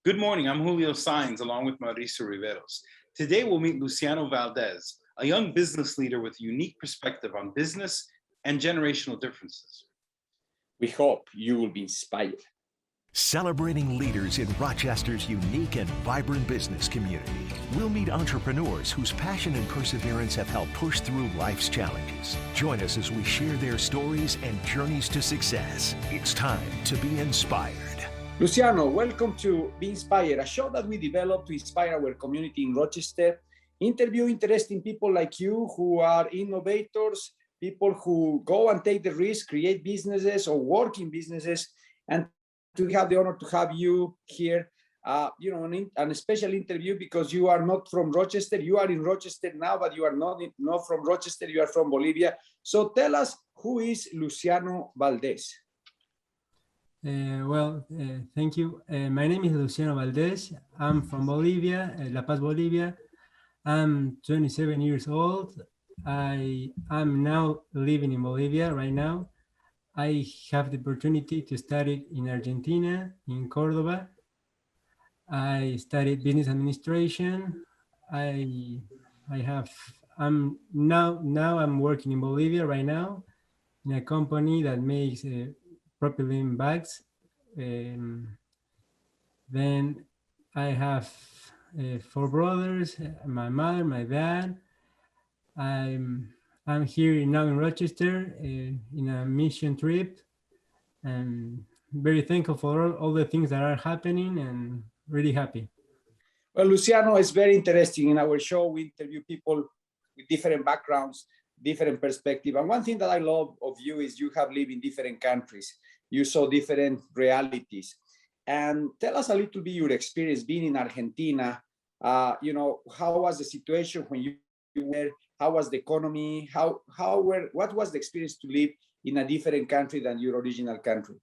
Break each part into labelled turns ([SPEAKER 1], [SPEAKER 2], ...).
[SPEAKER 1] Good morning, I'm Julio Sainz along with Mauricio Riveros. Today we'll meet Luciano Valdes, a young business leader with a unique perspective on business and generational differences.
[SPEAKER 2] We hope you will be inspired.
[SPEAKER 3] Celebrating leaders in Rochester's unique and vibrant business community. We'll meet entrepreneurs whose passion and perseverance have helped push through life's challenges. Join us as we share their stories and journeys to success. It's time to be inspired.
[SPEAKER 2] Luciano, welcome to Be Inspired, a show that we developed to inspire our community in Rochester, interview interesting people like you who are innovators, people who go and take the risk, create businesses or work in businesses, and to have the honor to have you here, an special interview because you are not from Rochester. You are in Rochester now, but you are not from Rochester. You are from Bolivia. So tell us, who is Luciano Valdes?
[SPEAKER 4] Thank you. My name is Luciano Valdes. I'm from Bolivia, La Paz, Bolivia. I'm 27 years old. I am now living in Bolivia right now. I have the opportunity to study in Argentina, in Cordoba. I studied business administration. I'm working in Bolivia right now in a company that makes propylene bags. Then I have 4 brothers, my mother, my dad. I'm here now in Rochester in a mission trip, and very thankful for all the things that are happening and really happy.
[SPEAKER 2] Well, Luciano, it's very interesting. In our show, we interview people with different backgrounds, different perspective. And one thing that I love of you is you have lived in different countries. You saw different realities. And tell us a little bit your experience being in Argentina. How was the situation when you were? How was the economy? What was the experience to live in a different country than your original country?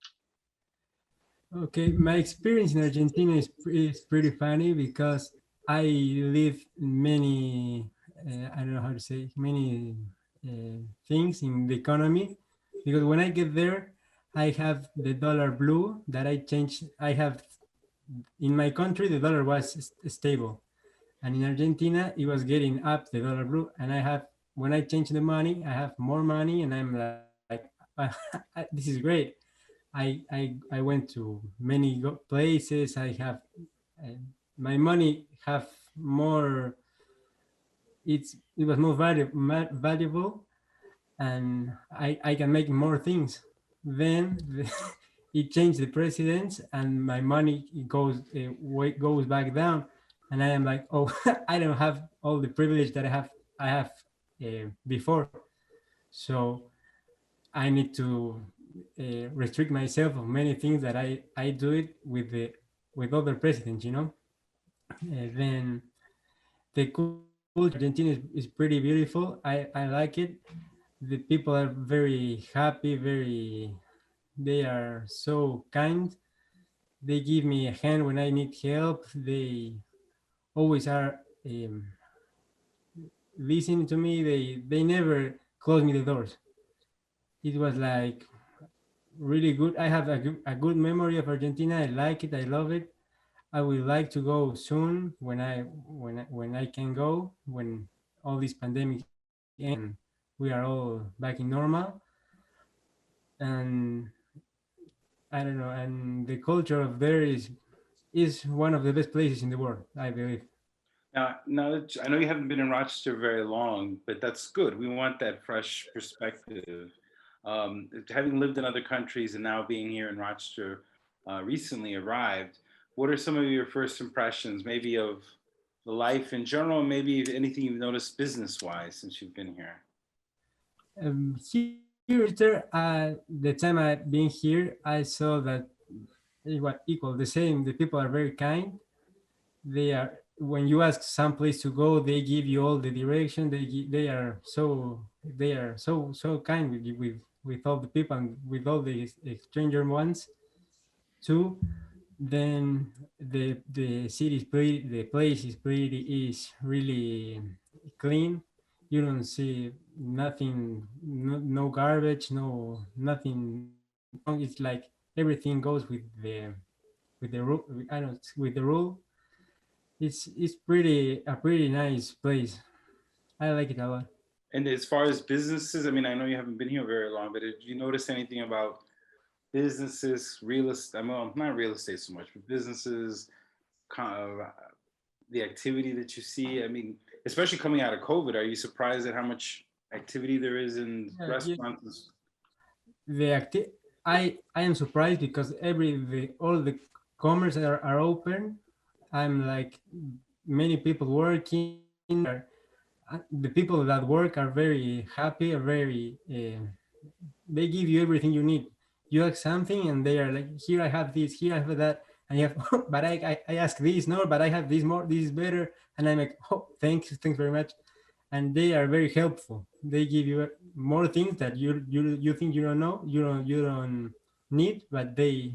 [SPEAKER 4] Okay, my experience in Argentina is pretty funny because I live in many, I don't know how to say, many things in the economy. Because when I get there, I have the dollar blue that I changed. I have, in my country, the dollar was stable. And in Argentina, it was getting up, the dollar blue. And when I change the money, I have more money, and I'm like, this is great. I went to many places. I have my money have more. It was more valuable, and I can make more things. Then it changed the presidents, and my money goes back down. And I am like, oh, I don't have all the privilege that I have before. So I need to restrict myself of many things that I do it with other presidents, Then the culture in Argentina is pretty beautiful. I like it. The people are very happy, they are so kind. They give me a hand when I need help. They always are listening to me. They never close me the doors. It was like really good. I have a good memory of Argentina. I like it. I love it. I would like to go soon when I can go, when all this pandemic ends, we are all back in normal. And I don't know. And the culture of there is one of the best places in the world, I believe.
[SPEAKER 1] Now I know you haven't been in Rochester very long, but that's good. We want that fresh perspective. Having lived in other countries and now being here in Rochester, recently arrived, what are some of your first impressions, maybe of the life in general, and maybe anything you've noticed business-wise since you've been here?
[SPEAKER 4] Here, the time I've been here, I saw that it was equal, the same. The people are very kind. When you ask some place to go, they give you all the direction. They are so kind with all the people and with all the stranger ones too. Then the city is pretty, the place is really clean. You don't see nothing, no garbage, no nothing. It's like everything goes with with the rule. I don't with the rule. It's pretty a pretty nice place. I like it a lot.
[SPEAKER 1] And as far as businesses, I mean, I know you haven't been here very long, but did you notice anything about businesses, real estate? I mean, not real estate so much, but businesses, kind of the activity that you see. I mean, especially coming out of COVID, are you surprised at how much activity there is in
[SPEAKER 4] Yeah,
[SPEAKER 1] restaurants?
[SPEAKER 4] the I am surprised because all the commerce are open. I'm like many people working. The people that work are very happy, are very they give you everything you need. You ask something and they are like, here I have this, here I have that, and you have but I ask this, no, but I have this more, this is better, and I'm like, oh, thanks very much. And they are very helpful. They give you more things that you think you don't know, you don't need, but they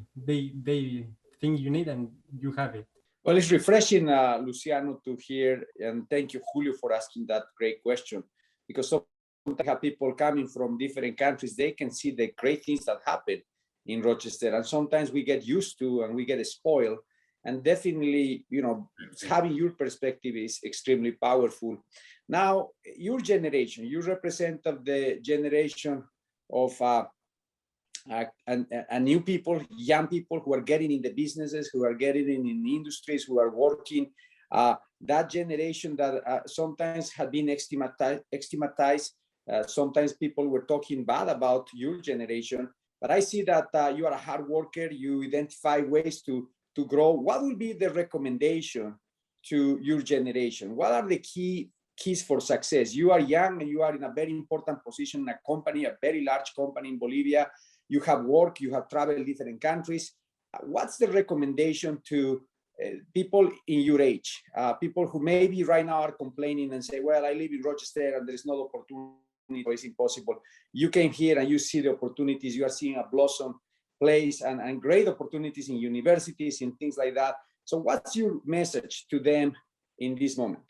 [SPEAKER 4] think you need and you have it.
[SPEAKER 2] Well, it's refreshing, Luciano, to hear, and thank you, Julio, for asking that great question, because sometimes have people coming from different countries, they can see the great things that happen in Rochester, and sometimes we get used to and we get spoiled, and definitely, you know, having your perspective is extremely powerful. Now, your generation, you represent of the generation of and new people, young people who are getting in the businesses, who are getting in industries, who are working. That generation that sometimes had been stigmatized. Sometimes people were talking bad about your generation, but I see that you are a hard worker. You identify ways to grow. What will be the recommendation to your generation? What are the keys for success? You are young and you are in a very important position in a company, a very large company in Bolivia. You have worked, you have traveled different countries. What's the recommendation to people in your age, people who maybe right now are complaining and say, well, I live in Rochester and there is no opportunity, or it's impossible. You came here and you see the opportunities, you are seeing a blossom place and great opportunities in universities and things like that. So what's your message to them in this moment?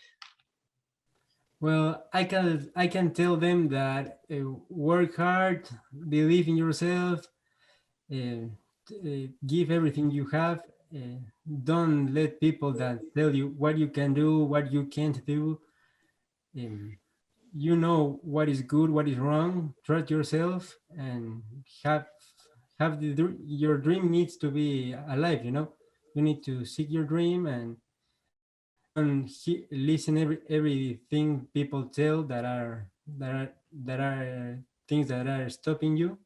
[SPEAKER 4] Well, I can tell them that work hard, believe in yourself, give everything you have. Don't let people that tell you what you can do, what you can't do. You know what is good, what is wrong. Trust yourself and have your dream needs to be alive. You know, you need to seek your dream and don't listen everything people tell that are things that are stopping you.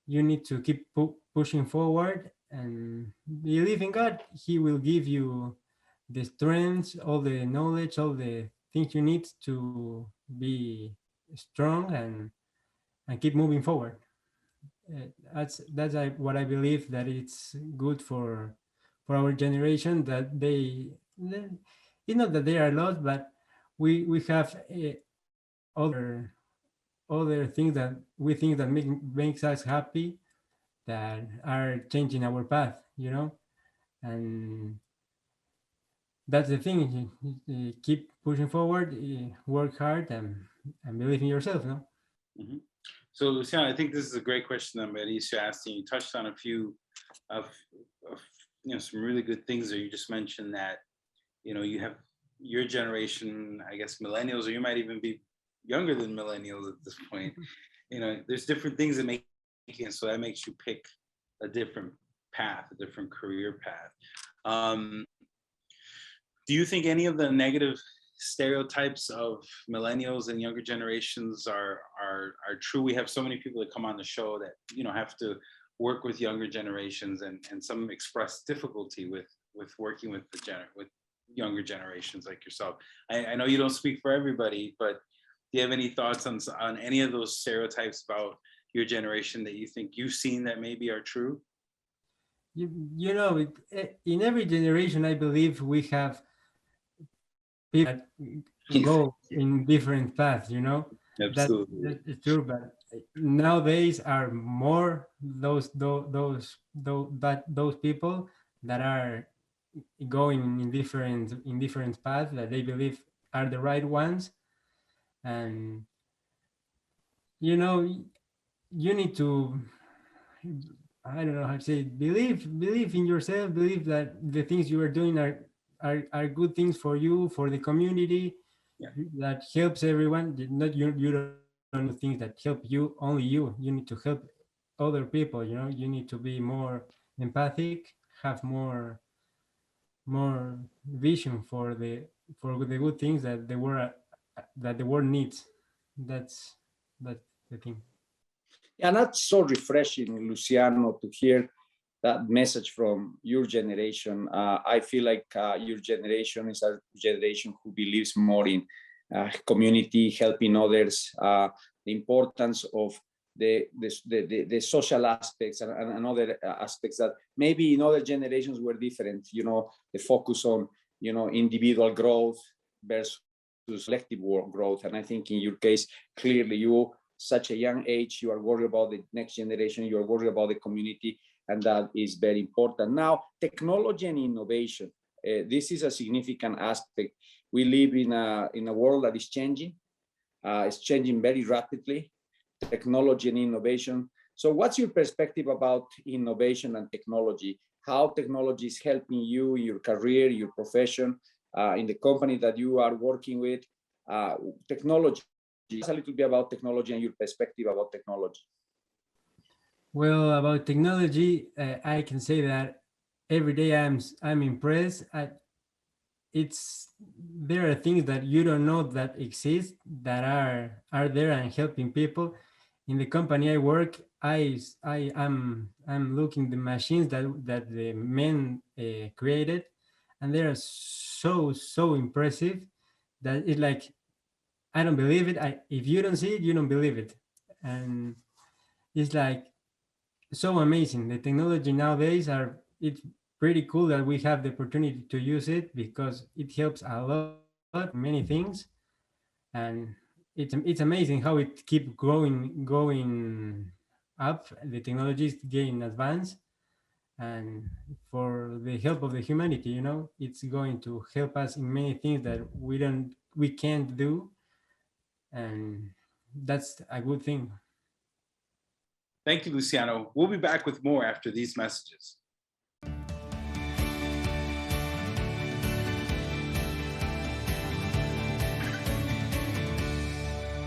[SPEAKER 4] You need to keep pushing forward and believe in God. He will give you the strength, all the knowledge, all the things you need to be strong and keep moving forward. That's what I believe that it's good for our generation, that it's not that they are lost, but we have other other things that we think that makes us happy that are changing our path, you know. And that's the thing. Keep pushing forward, work hard, and believe in yourself, no?
[SPEAKER 1] Mm-hmm. So, Luciano, I think this is a great question that Mauricio asked, and you touched on a few of some really good things there. You just mentioned that, you have your generation, I guess millennials, or you might even be younger than millennials at this point. There's different things that make it, so that makes you pick a different path, a different career path. Do you think any of the negative stereotypes of millennials and younger generations are true? We have so many people that come on the show that have to work with younger generations, and some express difficulty with working with with younger generations like yourself. I know you don't speak for everybody, but do you have any thoughts on any of those stereotypes about your generation that you think you've seen that maybe are true?
[SPEAKER 4] You know, in every generation, I believe we have people that go in different paths, you know.
[SPEAKER 1] Absolutely.
[SPEAKER 4] That's true, but nowadays are more those people that are going in different paths that they believe are the right ones. And you know, you need to I don't know how to say it, believe in yourself, believe that the things you are doing are good things for you, for the community,
[SPEAKER 1] Yeah.
[SPEAKER 4] that helps everyone. Not you don't do things that help you, only you need to help other people, you know. You need to be more empathic, have more vision for the good things that the world needs. That's the thing.
[SPEAKER 2] And that's so refreshing, Luciano, to hear that message from your generation. I feel like your generation is a generation who believes more in community, helping others, the importance of the social aspects and other aspects that maybe in other generations were different. You know, the focus on, you know, individual growth versus collective growth. And I think in your case, clearly you, such a young age, you are worried about the next generation, you are worried about the community, and that is very important. Now, technology and innovation. This is a significant aspect. We live in a world that is changing. It's changing very rapidly, technology and innovation. So what's your perspective about innovation and technology? How technology is helping you, your career, your profession, in the company that you are working with? Technology. Tell us a little bit about technology and your perspective about technology.
[SPEAKER 4] Well, about technology, I can say that every day I'm impressed. It's there are things that you don't know that exist that are there and helping people. In the company I work, I'm looking the machines that the men created, and they are so impressive that it's like I don't believe it. If you don't see it, you don't believe it, and it's like so amazing. The technology nowadays are it's pretty cool that we have the opportunity to use it because it helps a lot many things, and it's amazing how it keep going up. The technology is getting advanced, and for the help of the humanity, you know, it's going to help us in many things that we can't do, and that's a good thing.
[SPEAKER 1] Thank you, Luciano. We'll be back with more after these messages.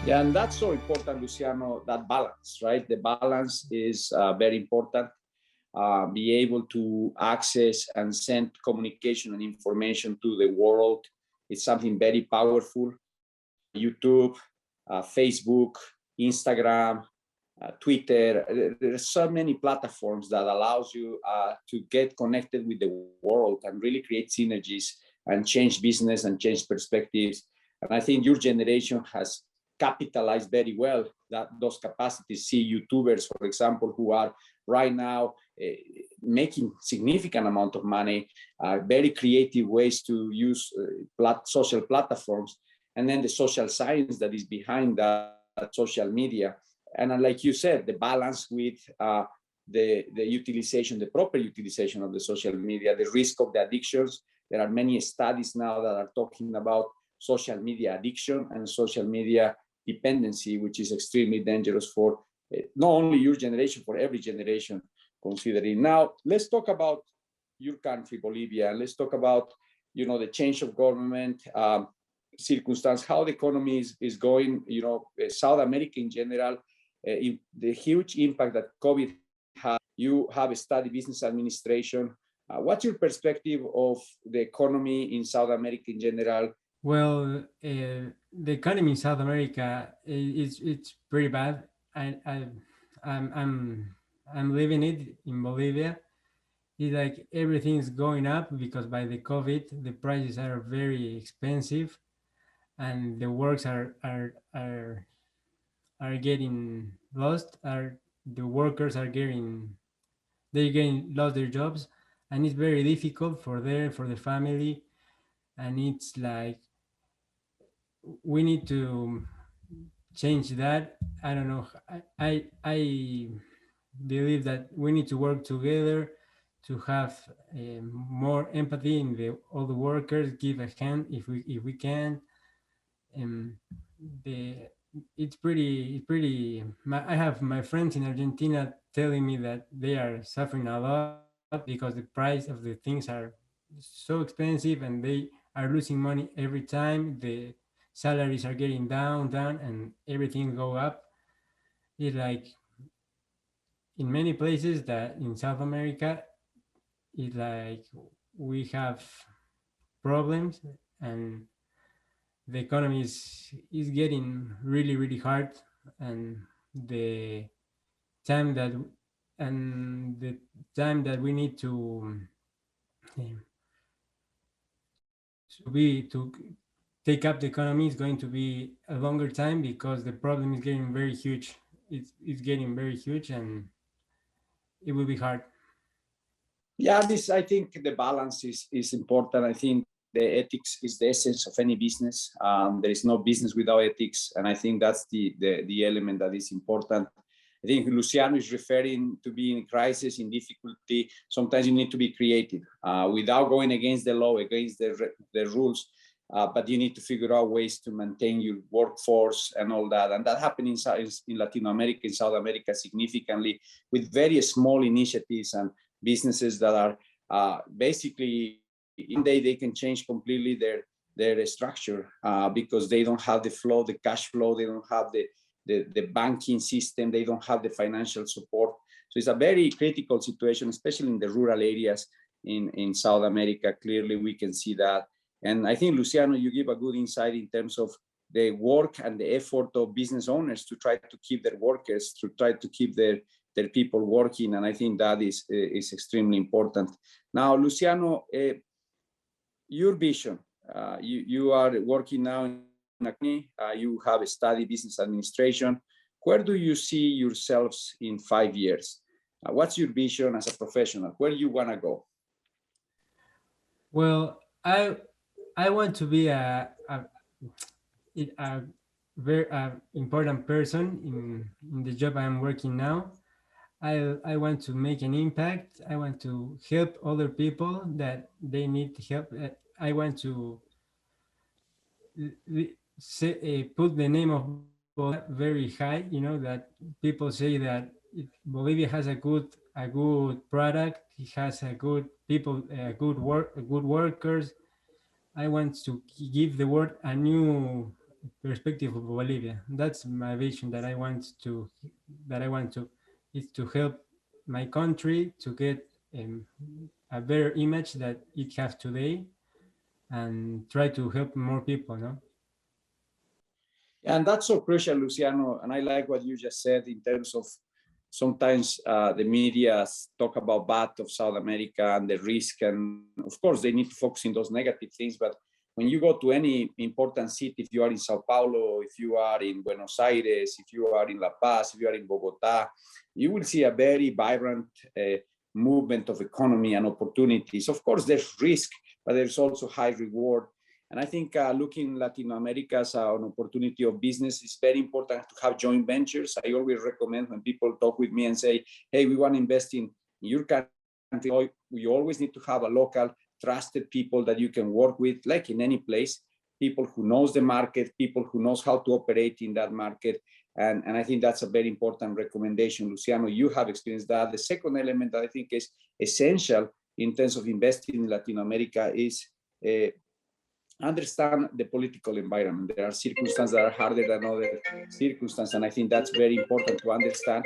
[SPEAKER 2] Yeah, and that's so important, Luciano, that balance, right? The balance is very important. Be able to access and send communication and information to the world. It's something very powerful. YouTube, Facebook, Instagram, Twitter. There are so many platforms that allows you to get connected with the world and really create synergies and change business and change perspectives. And I think your generation has capitalized very well that those capacities. See YouTubers, for example, who are right now making significant amount of money, very creative ways to use social platforms, and then the social science that is behind that social media. And like you said, the balance with the utilization, the proper utilization of the social media, the risk of the addictions. There are many studies now that are talking about social media addiction and social media dependency, which is extremely dangerous for not only your generation, for every generation considering. Now, let's talk about your country, Bolivia, and let's talk about, you know, the change of government, circumstance, how the economy is going, you know, South America in general, the huge impact that COVID had. You have studied business administration. What's your perspective of the economy in South America in general?
[SPEAKER 4] Well, the economy in South America it's pretty bad. I'm living it in Bolivia. It's like everything's going up because by the COVID, the prices are very expensive, and the works are getting lost. Are the workers are getting they're getting lost their jobs, and it's very difficult for the family, and it's like we need to change that. I don't know. I believe that we need to work together to have more empathy in all the workers. Give a hand if we can. Um, the it's pretty. I have my friends in Argentina telling me that they are suffering a lot because the price of the things are so expensive and they are losing money every time. The salaries are getting down, and everything go up. It's like in many places that in South America, it's like we have problems and the economy is getting really hard, and the time that the time that we need um, to take up the economy is going to be a longer time because the problem is getting very huge. It's getting very huge, and it will be hard.
[SPEAKER 2] Yeah, this I think the balance is important. I think the ethics is the essence of any business. There is no business without ethics, and I think that's the element that is important. I think Luciano is referring to being in crisis, in difficulty. Sometimes you need to be creative without going against the law, against the rules. But you need to figure out ways to maintain your workforce and all that. And that happened in Latin America, in South America, significantly with very small initiatives and businesses that are basically in day they can change completely their structure because they don't have the flow, the cash flow, they don't have the banking system, they don't have the financial support. So it's a very critical situation, especially in the rural areas in South America. Clearly, we can see that. And I think, Luciano, you give a good insight in terms of the work and the effort of business owners to try to keep their workers, to try to keep their people working. And I think that is extremely important. Now, Luciano, your vision, you are working now in a company, you have studied business administration. Where do you see yourselves in 5 years? What's your vision as a professional? Where do you want to go?
[SPEAKER 4] Well, I want to be a very important person in the job I'm working now. I want to make an impact. I want to help other people that they need help. I want to put the name of Bolivia very high. You know that people say that Bolivia has a good product. It has a good people, good workers. I want to give the world a new perspective of Bolivia. That's my vision that I want to is to help my country to get a better image that it has today and try to help more people, no?
[SPEAKER 2] And that's so crucial, Luciano. And I like what you just said in terms of sometimes the media talk about bad of South America and the risk. And of course, they need to focus on those negative things. But when you go to any important city, if you are in Sao Paulo, if you are in Buenos Aires, if you are in La Paz, if you are in Bogota, you will see a very vibrant movement of economy and opportunities. Of course, there's risk, but there's also high reward. And I think looking Latin America as an opportunity of business is very important to have joint ventures. I always recommend when people talk with me and say, hey, we want to invest in your country, we always need to have a local trusted people that you can work with, like in any place, people who knows the market, people who knows how to operate in that market. And I think that's a very important recommendation. Luciano, you have experienced that. The second element that I think is essential in terms of investing in Latin America is understand the political environment. There are circumstances that are harder than other circumstances, and I think that's very important to understand.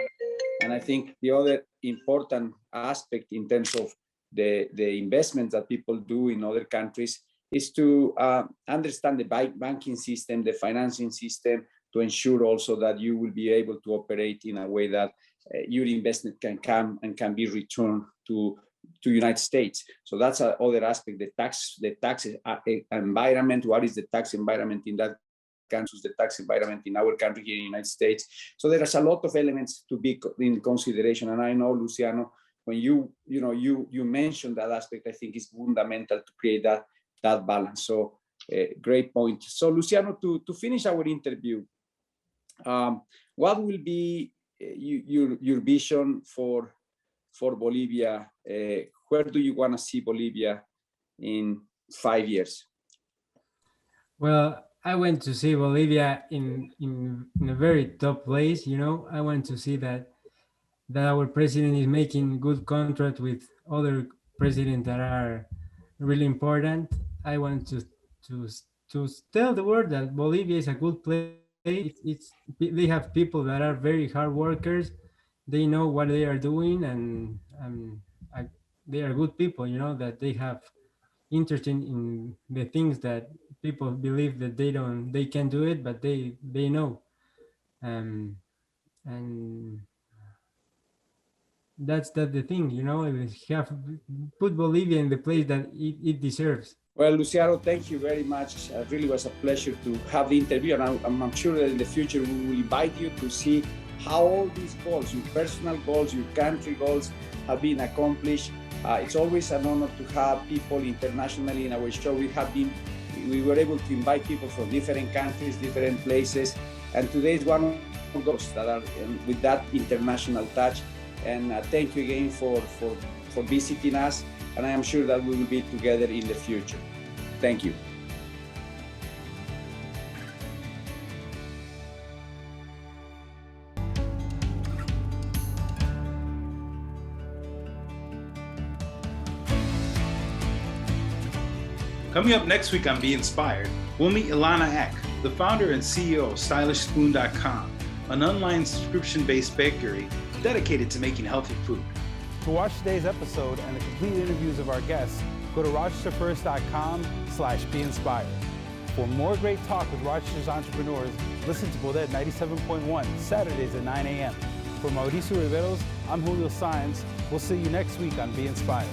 [SPEAKER 2] And I think the other important aspect in terms of the investments that people do in other countries is to understand the banking system, the financing system, to ensure also that you will be able to operate in a way that your investment can come and can be returned to United States. So that's another aspect, the tax environment. What is the tax environment in that country, the tax environment in our country here in the United States? So there's a lot of elements to be in consideration. And I know, Luciano, when you mentioned that aspect, I think is fundamental to create that balance. So great point. So Luciano, to finish our interview, what will be your vision for Bolivia? Where do you want to see Bolivia in 5 years?
[SPEAKER 4] Well, I went to see Bolivia in a very top place. You know, I want to see that our president is making good contract with other presidents that are really important. I want to to tell the world that Bolivia is a good place. It's they have people that are very hard workers. They know what they are doing, and I, they are good people. You know that they have interest in the things that people believe that they can do it, but they know. Um, and that's the thing, you know, have put Bolivia in the place that it deserves.
[SPEAKER 2] Well, Luciano, thank you very much. It really was a pleasure to have the interview, and I'm sure that in the future we will invite you to see how all these goals, your personal goals, your country goals, have been accomplished. It's always an honor to have people internationally in our show. We were able to invite people from different countries, different places, and today is one of those that are with that international touch. And thank you again for visiting us, and I am sure that we will be together in the future. Thank you.
[SPEAKER 1] Coming up next week on Be Inspired, we'll meet Ilana Eck, the founder and CEO of StylishSpoon.com, an online subscription-based bakery dedicated to making healthy food.
[SPEAKER 5] To watch today's episode and the complete interviews of our guests, go to rochesterfirst.com/beinspired. For more great talk with Rochester's entrepreneurs, listen to Bodette 97.1, Saturdays at 9 a.m. For Mauricio Riveros, I'm Julio Saenz. We'll see you next week on Be Inspired.